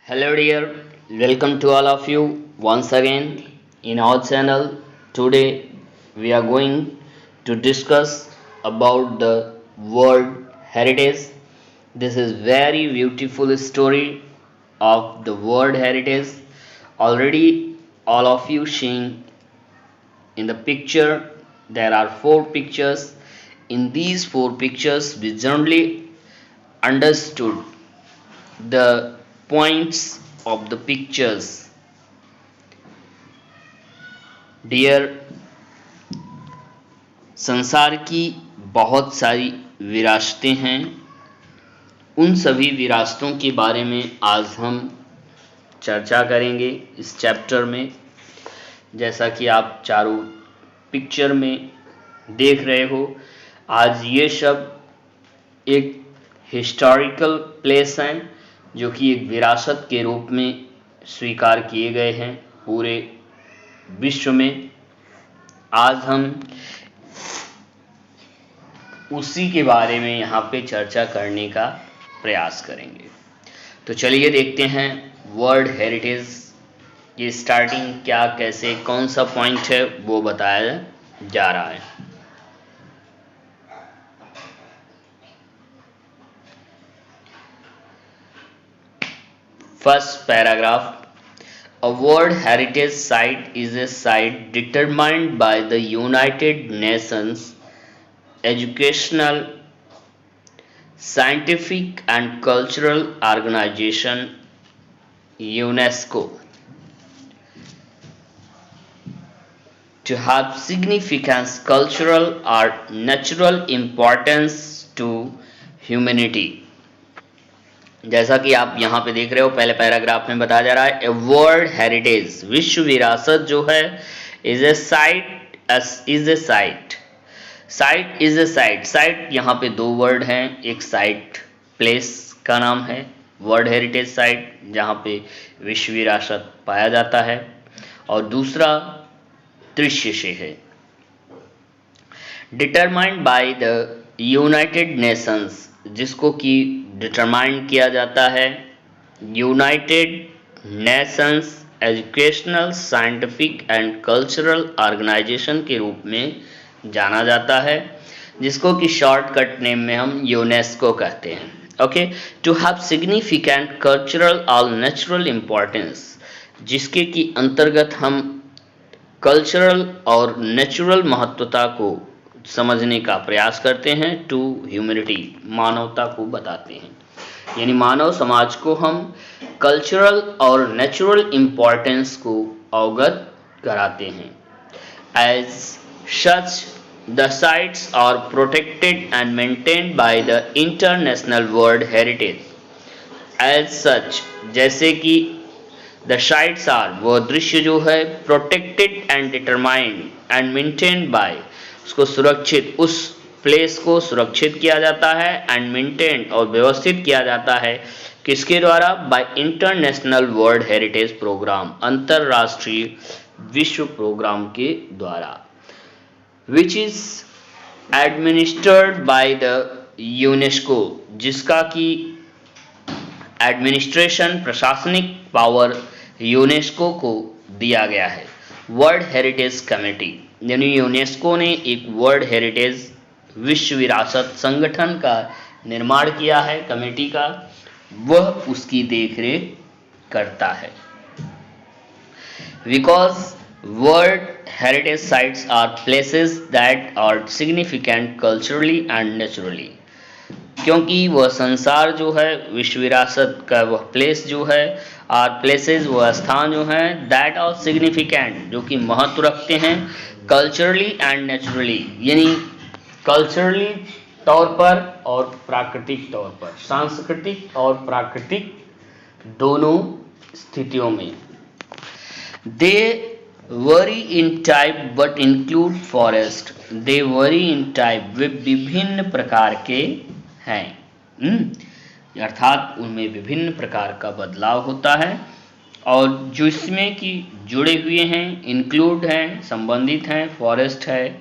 Hello dear, welcome to all of you once again in our channel. Today we are going to discuss about the World Heritage. This is very beautiful story of the World Heritage. Already all of you seeing in the picture there are four pictures. In these four pictures we generally understood the points of the pictures. Dear, संसार की बहुत सारी विरासतें हैं। उन सभी विरासतों के बारे में आज हम चर्चा करेंगे इस चैप्टर में। जैसा कि आप चारों पिक्चर में देख रहे हो, आज ये सब एक हिस्टोरिकल प्लेस हैं जो कि एक विरासत के रूप में स्वीकार किए गए हैं पूरे विश्व में। आज हम उसी के बारे में यहाँ पे चर्चा करने का प्रयास करेंगे। तो चलिए देखते हैं वर्ल्ड हेरिटेज की स्टार्टिंग क्या, कैसे, कौन सा पॉइंट है वो बताया जा रहा है। First paragraph, A World Heritage Site is a site determined by the United Nations Educational, Scientific and Cultural Organization UNESCO to have significant cultural or natural importance to humanity। जैसा कि आप यहाँ पे देख रहे हो, पहले पैराग्राफ में बताया जा रहा है ए वर्ल्ड हेरिटेज, विश्व विरासत जो है, is a site, site is a site. Site यहाँ पे दो वर्ड हैं, एक साइट प्लेस का नाम है, वर्ल्ड हेरिटेज साइट जहाँ पे विश्व विरासत पाया जाता है, और दूसरा दृश्य से है। Determined by the United Nations, जिसको कि डिटरमाइन किया जाता है United Nations Educational, Scientific and Cultural Organization के रूप में जाना जाता है, जिसको कि शॉर्टकट नेम में हम यूनेस्को कहते हैं। Okay, to have significant cultural और नेचुरल इम्पोर्टेंस, जिसके की अंतर्गत हम कल्चरल और नेचुरल महत्वता को समझने का प्रयास करते हैं। टू ह्यूमैनिटी, मानवता को बताते हैं, यानी मानव समाज को हम कल्चरल और नेचुरल इम्पोर्टेंस को अवगत कराते हैं। As such the sites are protected and maintained by the international world heritage. As such, जैसे कि द साइट्स आर, वो दृश्य जो है, protected and determined and maintained by, उसको सुरक्षित, उस प्लेस को सुरक्षित किया जाता है, एंड मेंटेन, और व्यवस्थित किया जाता है किसके द्वारा? By international world heritage program, अंतरराष्ट्रीय विश्व प्रोग्राम के द्वारा, which is administered by the UNESCO, जिसका की एडमिनिस्ट्रेशन, प्रशासनिक पावर यूनेस्को को दिया गया है। वर्ल्ड हेरिटेज कमेटी, यानी यूनेस्को ने एक वर्ल्ड हेरिटेज विश्व विरासत संगठन का निर्माण किया है, कमेटी का, वह उसकी देखरेख करता है। Because world heritage sites are places that are significant culturally and naturally, क्योंकि वह संसार जो है, विश्व विरासत का वह प्लेस जो है, आर प्लेसेस, वह स्थान जो है, दैट आर सिग्निफिकेंट, जो कि महत्व रखते हैं, कल्चरली एंड नेचुरली, यानी कल्चरली तौर पर और प्राकृतिक तौर पर, सांस्कृतिक और प्राकृतिक दोनों स्थितियों में। They vary in type but include forest, they vary in type, वे विभिन्न प्रकार के हैं, अर्थात उनमें विभिन्न प्रकार का बदलाव होता है, और जो इसमें कि जुड़े हुए हैं, इंक्लूड हैं, संबंधित हैं, फॉरेस्ट है,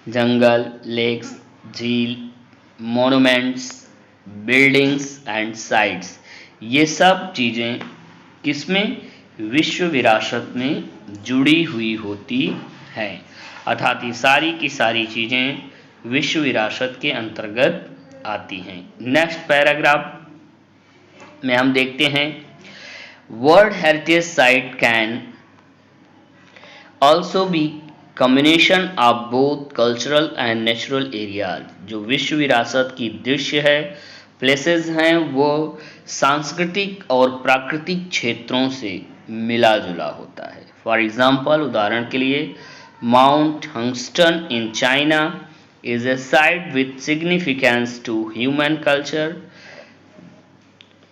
जंगल, लेक्स, झील, मोनूमेंट्स, बिल्डिंग्स एंड साइट्स, ये सब चीज़ें किसमें? विश्व विरासत में जुड़ी हुई होती है। अर्थात ये सारी की सारी चीजें विश्व विरासत के अंतर्गत आती हैं। नेक्स्ट पैराग्राफ में हम देखते हैं, world heritage site can also be combination of both cultural and natural areas. जो विश्व विरासत की दृश्य है, प्लेसेस हैं, वो सांस्कृतिक और प्राकृतिक क्षेत्रों से मिला जुला होता है। फॉर एग्जाम्पल, उदाहरण के लिए, mount Huangshan in China is a site with significance to human culture.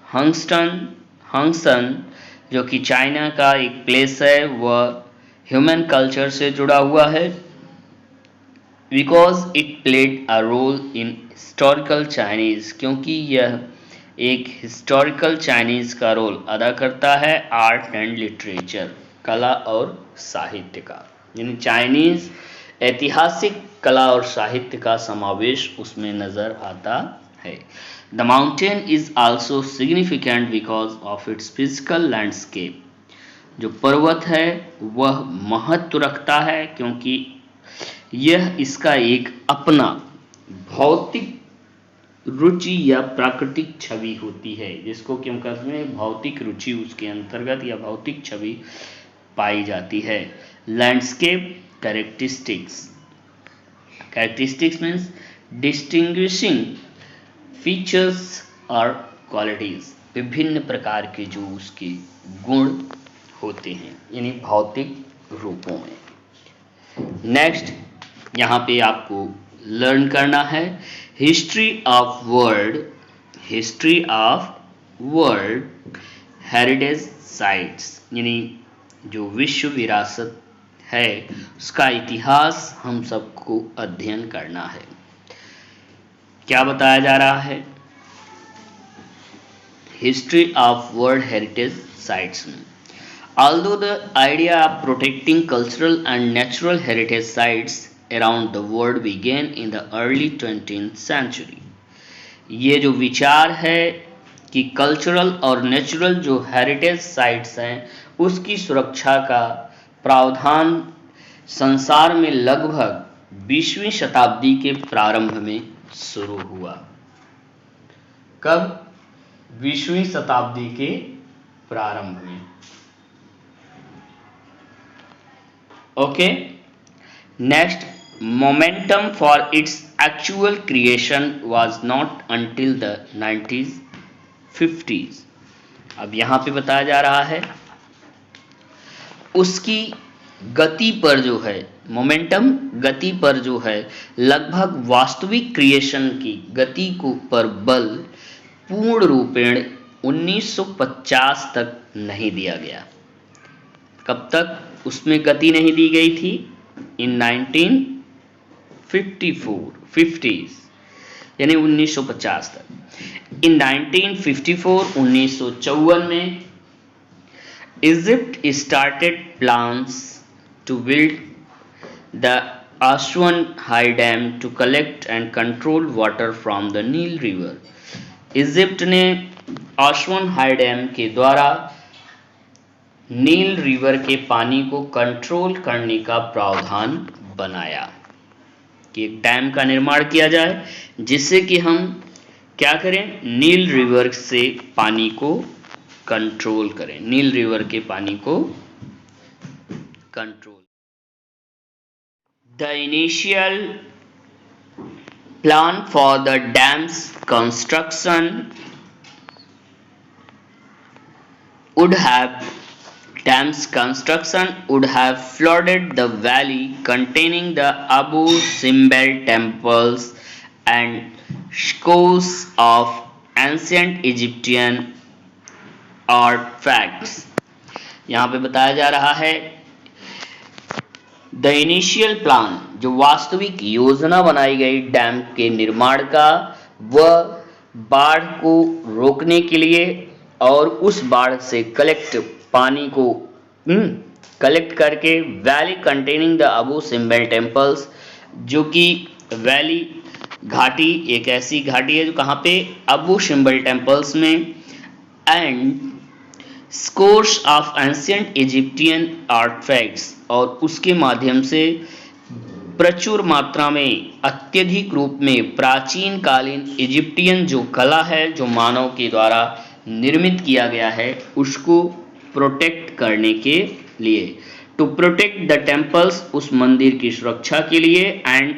Huangshan जो कि चाइना का एक प्लेस है, वह ह्यूमन कल्चर से जुड़ा हुआ है, because it played a role in historical Chinese, क्योंकि यह एक हिस्टोरिकल चाइनीज का रोल अदा करता है आर्ट एंड लिटरेचर, कला और साहित्य का। यानी चाइनीज ऐतिहासिक कला और साहित्य का समावेश उसमें नजर आता है। The mountain is also significant because of its physical landscape. जो पर्वत है वह महत्व रखता है क्योंकि यह इसका एक अपना भौतिक रुचि या प्राकृतिक छवि होती है, जिसको कि हम कहते हैं भौतिक रुचि, उसके अंतर्गत या भौतिक छवि पाई जाती है। Landscape characteristics means distinguishing features और क्वालिटीज, विभिन्न प्रकार के जो उसके गुण होते हैं, यानी भौतिक रूपों में। नेक्स्ट यहाँ पे आपको लर्न करना है history of world heritage sites, यानी जो विश्व विरासत है उसका इतिहास हम सबको अध्ययन करना है। क्या बताया जा रहा है? History of world heritage sites में, although the idea of protecting cultural and natural heritage sites around the world began in the early 20th century, ये जो विचार है कि कल्चरल और नेचुरल जो हेरिटेज साइट्स हैं उसकी सुरक्षा का प्रावधान संसार में लगभग 20वीं शताब्दी के प्रारंभ में शुरू हुआ। कब? 20वीं शताब्दी के प्रारंभ में। Okay, next, momentum for its actual creation was not until the 1950s। अब यहाँ पे बताया जा रहा है उसकी गति पर जो है, मोमेंटम गति पर जो है, लगभग वास्तविक क्रिएशन की गति को पर बल पूर्ण रूपेण 1950 तक नहीं दिया गया। कब तक उसमें गति नहीं दी गई थी? इन 1950s, यानी 1950 तक। इन 1954 में Egypt started plans to build the Aswan high dam to collect and control water from the Nile river. Egypt ने आस्वन हाई डैम के द्वारा नील रिवर के पानी को कंट्रोल करने का प्रावधान बनाया कि एक डैम का निर्माण किया जाए जिससे कि हम क्या करें, नील रिवर से पानी को कंट्रोल करें, नील रिवर के पानी को control. The initial plan for the dams construction would have flooded the valley containing the Abu Simbel temples and scores of ancient Egyptian artifacts। यहाँ पे बताया जा रहा है द इनिशियल प्लान, जो वास्तविक योजना बनाई गई डैम के निर्माण का, वह बाढ़ को रोकने के लिए और उस बाढ़ से पानी को कलेक्ट करके valley containing the Abu Simbel temples, जो कि वैली घाटी एक ऐसी घाटी है जो कहाँ पे, अबू सिम्बल टेम्पल्स में, and scores of ancient Egyptian artifacts, और उसके माध्यम से प्रचुर मात्रा में अत्यधिक रूप में प्राचीन कालीन इजिप्टियन जो कला है, जो मानव के द्वारा निर्मित किया गया है, उसको प्रोटेक्ट करने के लिए, टू प्रोटेक्ट द टेम्पल्स, उस मंदिर की सुरक्षा के लिए, एंड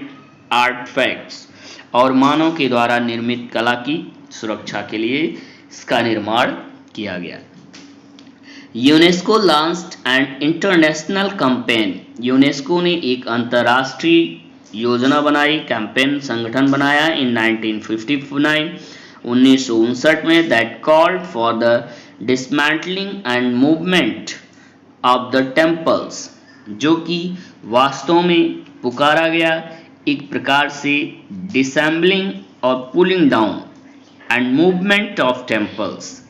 आर्टिफैक्ट्स, और मानव के द्वारा निर्मित कला की सुरक्षा के लिए इसका निर्माण किया गया। UNESCO launched an international campaign, UNESCO ने एक अंतर्राष्ट्रीय योजना बनाई, कैंपेन संगठन बनाया इन 1959 में, that called for the dismantling and movement of the temples, जो कि वास्तव में पुकारा गया एक प्रकार से डिसेंबलिंग और pulling down and movement of temples,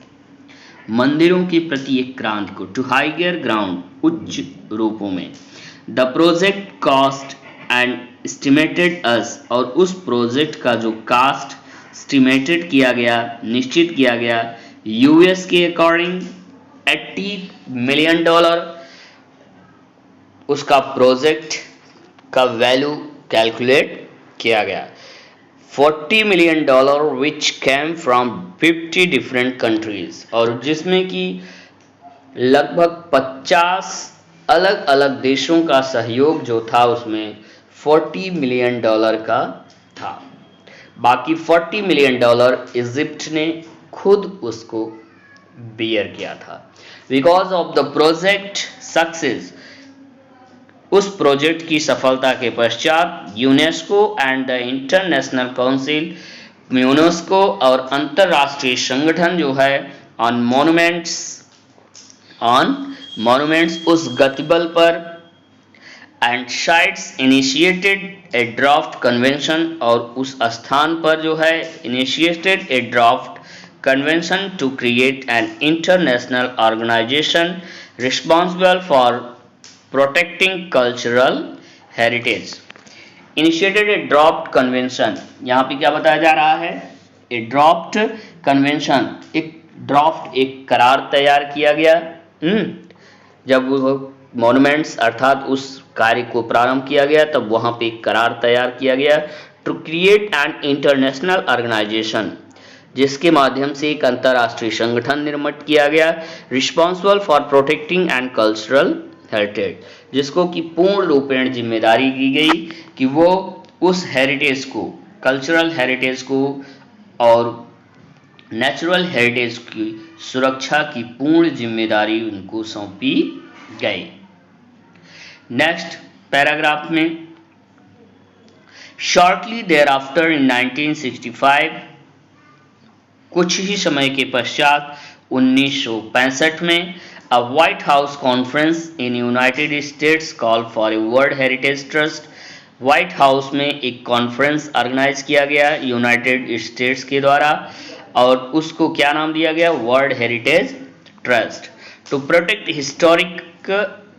मंदिरों के प्रति एक क्रांति को, टू हाइयर ग्राउंड, उच्च रूपों में। The project cost and estimated as, और उस प्रोजेक्ट का जो कास्ट एस्टिमेटेड किया गया, निश्चित किया गया, यूएस के अकॉर्डिंग $80 मिलियन, उसका प्रोजेक्ट का वैल्यू कैलकुलेट किया गया। $40 million which came from 50 different countries, और जिसमें कि लगभग 50 अलग अलग देशों का सहयोग जो था, उसमें $40 मिलियन का था। बाकी $40 मिलियन इजिप्ट ने खुद उसको बियर किया था। Because of the project success, उस प्रोजेक्ट की सफलता के पश्चात UNESCO and the international council, UNESCO और अंतरराष्ट्रीय संगठन जो है ऑन मॉन्यूमेंट्स उस गतिबल पर and sites initiated a draft convention, और उस स्थान पर जो है initiated a draft convention to create an international organization responsible for protecting cultural heritage. Initiated a draft convention, यहाँ पे क्या बताया जा रहा है, ए ड्राफ्ट कन्वेंशन, एक ड्राफ्ट, एक करार तैयार किया गया। जब वो मॉन्यूमेंट्स अर्थात उस कार्य को प्रारंभ किया गया, तब वहां पे एक करार तैयार किया गया, to create an international organization, जिसके माध्यम से एक अंतरराष्ट्रीय संगठन निर्मित किया गया, responsible for protecting and cultural heritage, जिसको कि पूर्ण रूपेण जिम्मेदारी दी गई कि वो उस हेरिटेज को, कल्चरल हेरिटेज को और नेचुरल हेरिटेज की सुरक्षा की पूर्ण जिम्मेदारी उनको सौंपी गई। नेक्स्ट पैराग्राफ में, शॉर्टली देयर आफ्टर इन 1965, कुछ ही समय के पश्चात 1965 में, A White House conference in United States called for a World Heritage Trust, white house में एक कॉन्फ्रेंस ऑर्गेनाइज किया गया यूनाइटेड स्टेट्स के द्वारा, और उसको क्या नाम दिया गया, world heritage trust, to protect historic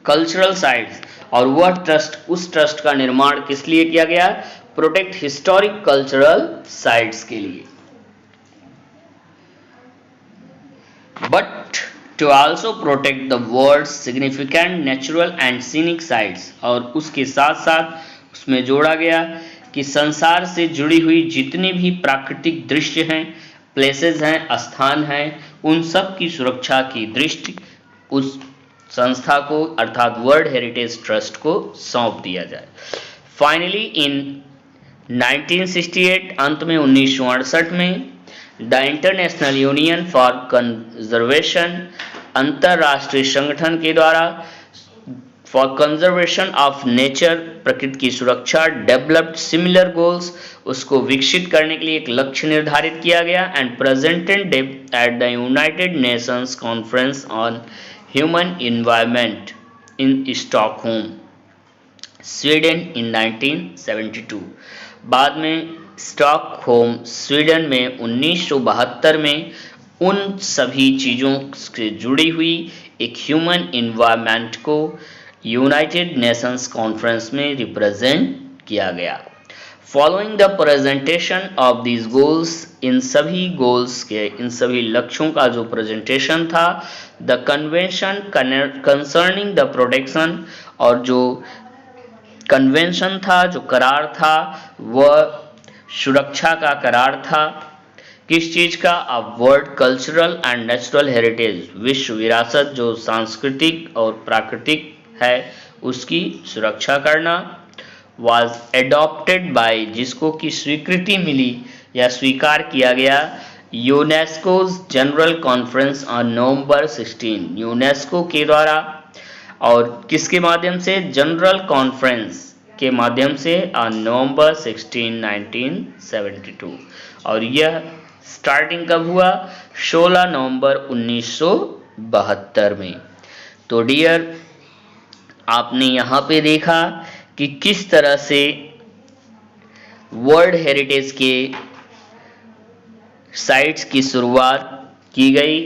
cultural sites, और वह ट्रस्ट, उस ट्रस्ट का निर्माण किस लिए किया गया, प्रोटेक्ट हिस्टोरिक कल्चरल साइट्स के लिए, but to also protect the world's significant natural and scenic sites, और उसके साथ साथ उसमें जोड़ा गया कि संसार से जुड़ी हुई जितने भी प्राकृतिक दृश्य हैं, प्लेसेस हैं, स्थान हैं, उन सब की सुरक्षा की दृष्टि उस संस्था को अर्थात वर्ल्ड हेरिटेज ट्रस्ट को सौंप दिया जाए। फाइनली इन 1968, अंत में 1968 में, the international union for conservation, अंतरराष्ट्रीय संगठन के द्वारा फॉर कंजर्वेशन ऑफ नेचर, प्रकृति की सुरक्षा, डेवलप्ड सिमिलर गोल्स, उसको विकसित करने के लिए एक लक्ष्य निर्धारित किया गया, and presented at the United Nations conference on human environment in Stockholm, Sweden in 1972। बाद में स्टॉकहोम स्वीडन में 1972 में उन सभी चीज़ों से जुड़ी हुई एक ह्यूमन एनवायरनमेंट को यूनाइटेड नेशंस कॉन्फ्रेंस में रिप्रेजेंट किया गया। Following the presentation of these goals, इन सभी गोल्स के, इन सभी लक्ष्यों का जो प्रेजेंटेशन था, the convention concerning the protection, और जो कन्वेंशन था, जो करार था, वह सुरक्षा का करार था। किस चीज का? अब world cultural and natural heritage, विश्व विरासत जो सांस्कृतिक और प्राकृतिक है उसकी सुरक्षा करना। was adopted by, जिसको की स्वीकृति मिली या स्वीकार किया गया, UNESCO's general conference on November 16, UNESCO के द्वारा, और किसके माध्यम से? जनरल कॉन्फ्रेंस के माध्यम से ऑन नवंबर 16, 1972। और यह स्टार्टिंग कब हुआ? 16 नवंबर 1972 में। तो डियर, आपने यहाँ पे देखा कि किस तरह से वर्ल्ड हेरिटेज के साइट्स की शुरुआत की गई,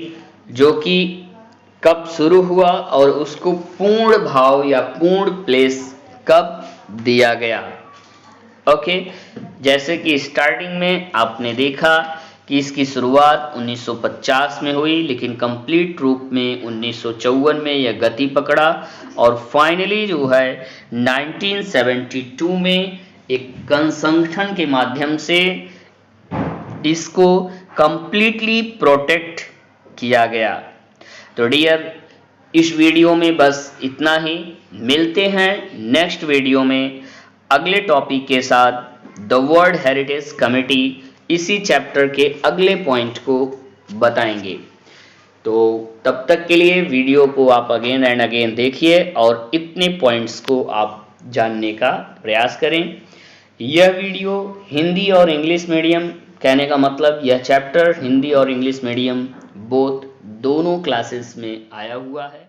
जो कि कब शुरू हुआ और उसको पूर्ण भाव या पूर्ण प्लेस कब दिया गया। ओके, जैसे कि स्टार्टिंग में आपने देखा कि इसकी शुरुआत 1950 में हुई, लेकिन कंप्लीट रूप में 1954 में यह गति पकड़ा, और फाइनली जो है 1972 में एक संगठन के माध्यम से इसको कंप्लीटली प्रोटेक्ट किया गया। तो डियर, इस वीडियो में बस इतना ही। मिलते हैं नेक्स्ट वीडियो में अगले टॉपिक के साथ, द वर्ल्ड हेरिटेज कमेटी, इसी चैप्टर के अगले पॉइंट को बताएंगे। तो तब तक के लिए वीडियो को आप अगेन एंड अगेन देखिए और इतने पॉइंट्स को आप जानने का प्रयास करें। यह वीडियो हिंदी और इंग्लिश मीडियम, कहने का मतलब यह चैप्टर हिंदी और इंग्लिश मीडियम दोनों क्लासेस में आया हुआ है।